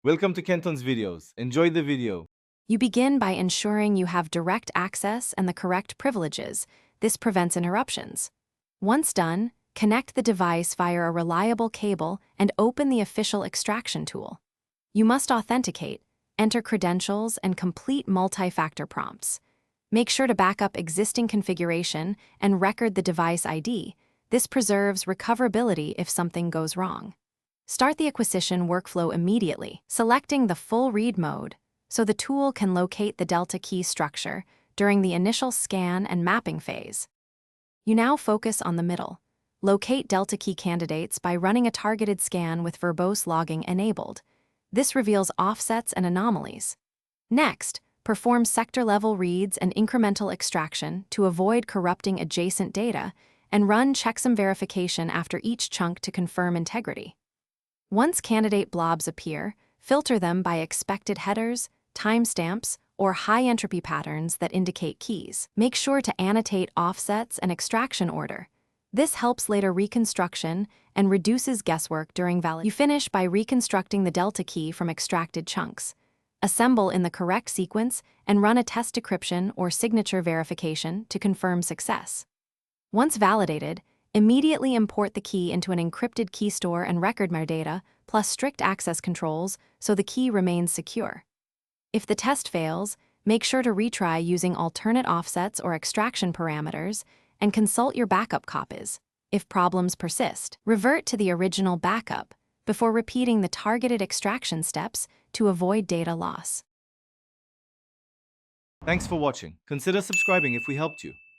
Welcome to Kenton's videos. Enjoy the video. You begin by ensuring you have direct access and the correct privileges. This prevents interruptions. Once done, connect the device via a reliable cable and open the official extraction tool. You must authenticate, enter credentials, and complete multi-factor prompts. Make sure to back up existing configuration and record the device ID. This preserves recoverability if something goes wrong. Start the acquisition workflow immediately, selecting the full read mode so the tool can locate the delta key structure during the initial scan and mapping phase. You now focus on the middle. Locate delta key candidates by running a targeted scan with verbose logging enabled. This reveals offsets and anomalies. Next, perform sector-level reads and incremental extraction to avoid corrupting adjacent data, and run checksum verification after each chunk to confirm integrity. Once candidate blobs appear, filter them by expected headers, timestamps, or high-entropy patterns that indicate keys. Make sure to annotate offsets and extraction order. This helps later reconstruction and reduces guesswork during validation. You finish by reconstructing the delta key from extracted chunks. Assemble in the correct sequence and run a test decryption or signature verification to confirm success. Once validated, immediately import the key into an encrypted key store and record metadata, plus strict access controls so the key remains secure. If the test fails, make sure to retry using alternate offsets or extraction parameters and consult your backup copies. If problems persist, revert to the original backup before repeating the targeted extraction steps to avoid data loss. Thanks for watching. Consider subscribing if we helped you.